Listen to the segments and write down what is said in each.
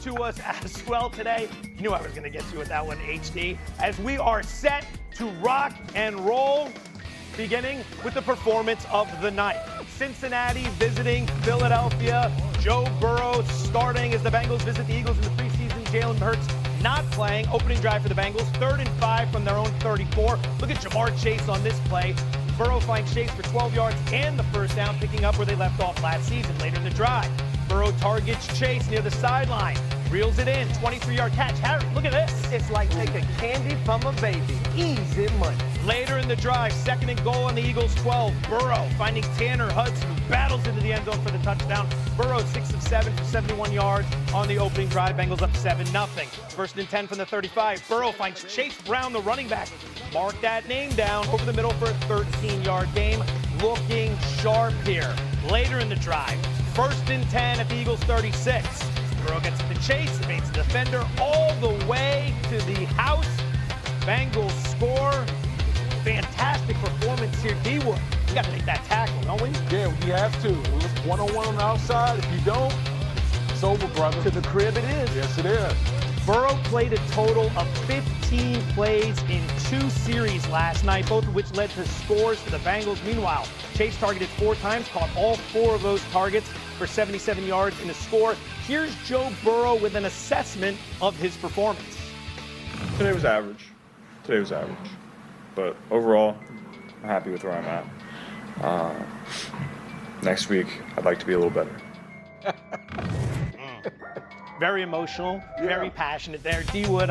to us as well today. You knew I was going to get to you with that one, HD. As we are set to rock and roll, beginning with the performance of the night. Cincinnati visiting Philadelphia. Joe Burrow starting as the Bengals visit the Eagles in the preseason. Jalen Hurts not playing. Opening drive for the Bengals. 3rd and 5 from their own 34. Look at Jamar Chase on this play. Burrow finds Chase for 12 yards and the first down, picking up where they left off last season. Later in the drive, Burrow targets Chase near the sideline. Reels it in. 23-yard catch. Harry, look at this. It's like taking candy from a baby. Easy money. Later in the drive, 2nd and goal on the Eagles' 12. Burrow finding Tanner Hudson, who battles into the end zone for the touchdown. Burrow 6 of 7 for 71 yards on the opening drive. Bengals up 7-0. 1st and 10 from the 35. Burrow finds Chase Brown, the running back. Mark that name down over the middle for a 13-yard game. Looking sharp here. Later in the drive, 1st and 10 at the Eagles' 36. Burrow gets to the chase, evades the defender all the way to the house. Bengals score. Fantastic performance here. D-Wood, you got to make that tackle, don't we? Yeah, we have to. It's one-on-one on the outside. If you don't, it's over, brother. To the crib it is. Yes, it is. Burrow played a total of 15 plays in 2 series last night, both of which led to scores for the Bengals. Meanwhile, Chase targeted 4 times, caught all 4 of those targets for 77 yards in a score. Here's Joe Burrow with an assessment of his performance. Today was average. But overall, I'm happy with where I'm at. Next week, I'd like to be a little better. Very emotional, very passionate there. D-Wood,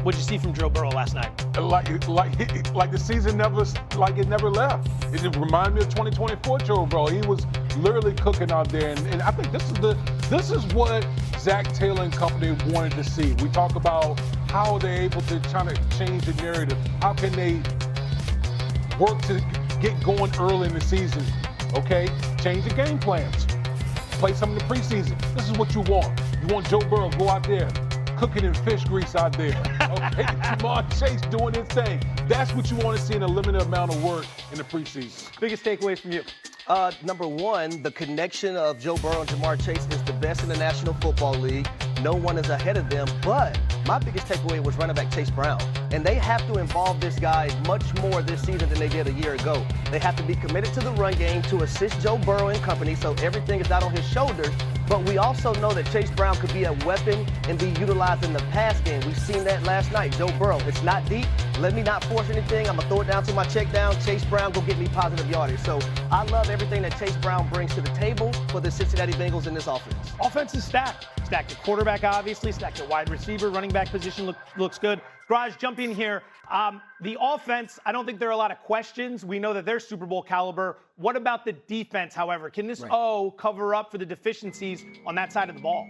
what'd you see from Joe Burrow last night? Like the season never left. It just reminded me of 2024 Joe Burrow. He was literally cooking out there, and I think this is what Zach Taylor and company wanted to see. We talk about how they're able to try to change the narrative. How can they work to get going early in the season? Okay, change the game plans. Play some in the preseason. This is what you want. You want Joe Burrow go out there, cooking in fish grease out there. Okay, Jamar Chase doing his thing. That's what you want to see in a limited amount of work in the preseason. Biggest takeaways from you? Number one, the connection of Joe Burrow and Jamar Chase is the best in the National Football League. No one is ahead of them, but my biggest takeaway was running back Chase Brown. And they have to involve this guy much more this season than they did a year ago. They have to be committed to the run game to assist Joe Burrow and company, so everything is not on his shoulders. But we also know that Chase Brown could be a weapon and be utilized in the pass game. We've seen that last night. Joe Burrow, it's not deep. Let me not force anything. I'm going to throw it down to my check down. Chase Brown, go get me positive yardage. So I love everything that Chase Brown brings to the table for the Cincinnati Bengals in this offense. Offense is stacked. Stacked at quarterback, obviously. Stacked at wide receiver. Running back position looks good. Garage, jump in here. The offense, I don't think there are a lot of questions. We know that they're Super Bowl caliber. What about the defense, however? Can this O cover up for the deficiencies on that side of the ball?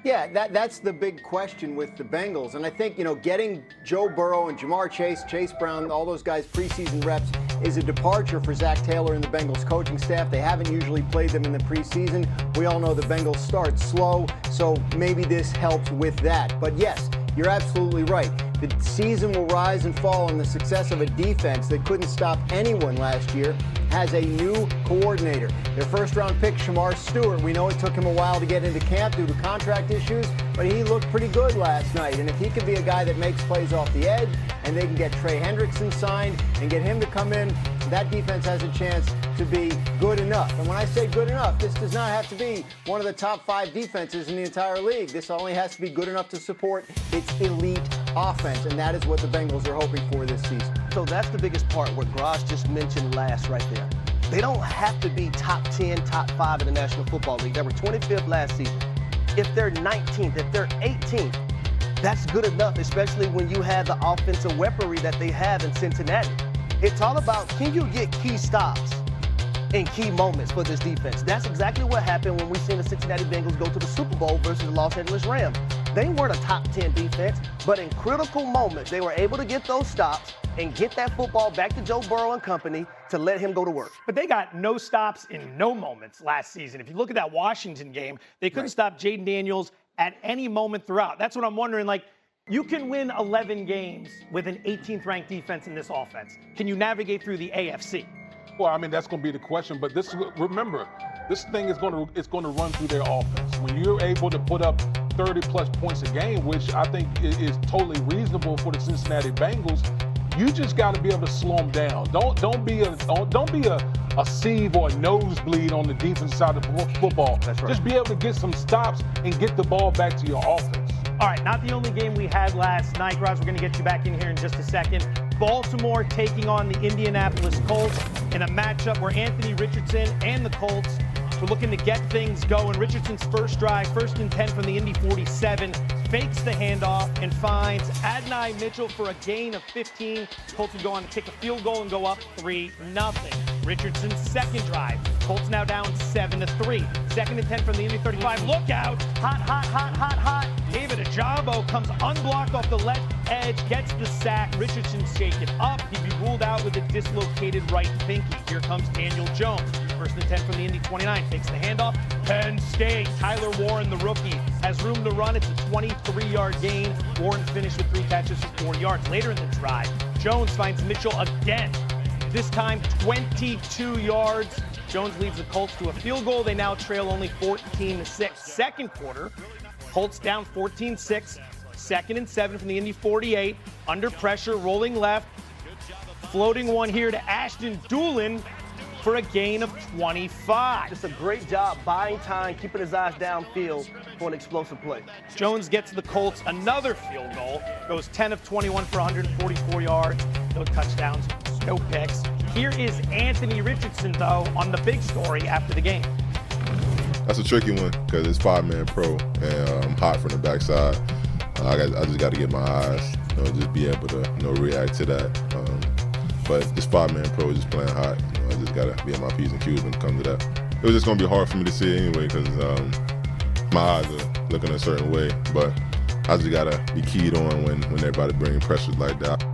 Yeah, that's the big question with the Bengals. And I think, getting Joe Burrow and Jamar Chase, Chase Brown, all those guys preseason reps is a departure for Zach Taylor and the Bengals coaching staff. They haven't usually played them in the preseason. We all know the Bengals start slow, so maybe this helps with that. But yes, you're absolutely right. The season will rise and fall on the success of a defense that couldn't stop anyone last year has a new coordinator. Their first-round pick, Shamar Stewart, we know it took him a while to get into camp due to contract issues, but he looked pretty good last night. And if he can be a guy that makes plays off the edge, and they can get Trey Hendrickson signed and get him to come in, that defense has a chance to be good enough. And when I say good enough, this does not have to be one of the top 5 defenses in the entire league. This only has to be good enough to support its elite offense, and that is what the Bengals are hoping for this season. So that's the biggest part, what Garage just mentioned last right there. They don't have to be top 10, top 5 in the National Football League. They were 25th last season. If they're 19th, if they're 18th, that's good enough, especially when you have the offensive weaponry that they have in Cincinnati. It's all about, can you get key stops in key moments for this defense? That's exactly what happened when we seen the Cincinnati Bengals go to the Super Bowl versus the Los Angeles Rams. They weren't a top 10 defense, but in critical moments, they were able to get those stops and get that football back to Joe Burrow and company to let him go to work. But they got no stops in no moments last season. If you look at that Washington game, they couldn't stop Jayden Daniels at any moment throughout. That's what I'm wondering, you can win 11 games with an 18th ranked defense in this offense. Can you navigate through the AFC? Well, that's going to be the question. But remember, this thing is going to run through their offense. When you're able to put up 30-plus points a game, which I think is totally reasonable for the Cincinnati Bengals, you just got to be able to slow them down. Don't be a sieve or a nosebleed on the defense side of the football. That's right. Just be able to get some stops and get the ball back to your offense. All right, not the only game we had last night, Roz. We're going to get you back in here in just a second. Baltimore taking on the Indianapolis Colts in a matchup where Anthony Richardson and the Colts were looking to get things going. Richardson's first drive, 1st and 10 from the Indy 47, fakes the handoff and finds Adonai Mitchell for a gain of 15. Colts would go on to kick a field goal and go up 3-0. Richardson's second drive. Colts now down 7-3. 2nd and 10 from the Indy 35. Look out! Hot. David Ajabo comes unblocked off the left edge, gets the sack. Richardson's shaken up. He'd be ruled out with a dislocated right pinky. Here comes Daniel Jones. 1st and 10 from the Indy 29. Takes the handoff. Penn State. Tyler Warren, the rookie, has room to run. It's a 23-yard gain. Warren finished with 3 catches for 4 yards. Later in the drive, Jones finds Mitchell again. This time 22 yards. Jones leads the Colts to a field goal. They now trail only 14-6. Second quarter, Colts down 14-6. 2nd and 7 from the Indy 48. Under pressure, rolling left. Floating one here to Ashton Doolin for a gain of 25. Just a great job buying time, keeping his eyes downfield for an explosive play. Jones gets the Colts another field goal. Goes 10 of 21 for 144 yards. No touchdowns, no picks. Here is Anthony Richardson, though, on the big story after the game. That's a tricky one because it's 5-man pro, and I'm hot from the backside. I just got to get my eyes, just be able to, react to that. But this 5-man pro is just playing hot. I just got to be on my P's and Q's when it comes to that. It was just going to be hard for me to see it anyway because my eyes are looking a certain way. But I just got to be keyed on when everybody bringing pressure like that.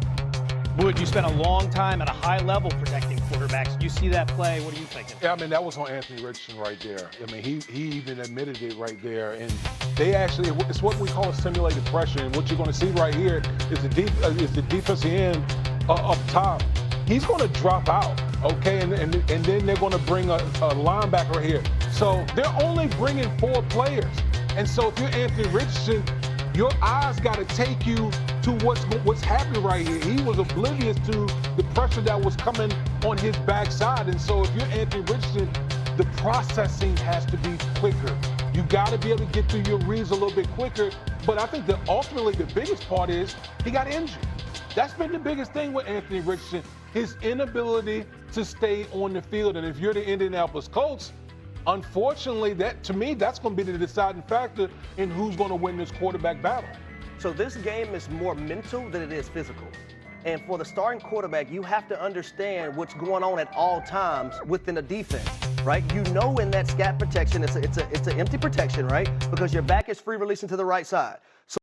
Wood, you spent a long time at a high level protecting quarterbacks. You see that play, what are you thinking? Yeah, I mean, that was on Anthony Richardson right there. I mean, he even admitted it right there. And they actually, it's what we call simulated pressure. And what you're going to see right here is the defensive end up top. He's going to drop out, okay? And then they're going to bring a linebacker right here. So they're only bringing 4 players. And so if you're Anthony Richardson, your eyes got to take you to what's happening right here. He was oblivious to the pressure that was coming on his backside. And so if you're Anthony Richardson, the processing has to be quicker. You got to be able to get through your reads a little bit quicker. But I think that ultimately the biggest part is he got injured. That's been the biggest thing with Anthony Richardson, his inability to stay on the field. And if you're the Indianapolis Colts, unfortunately, to me, that's going to be the deciding factor in who's going to win this quarterback battle. So this game is more mental than it is physical. And for the starting quarterback, you have to understand what's going on at all times within the defense, right? You know in that scat protection, it's an empty protection, right? Because your back is free releasing to the right side.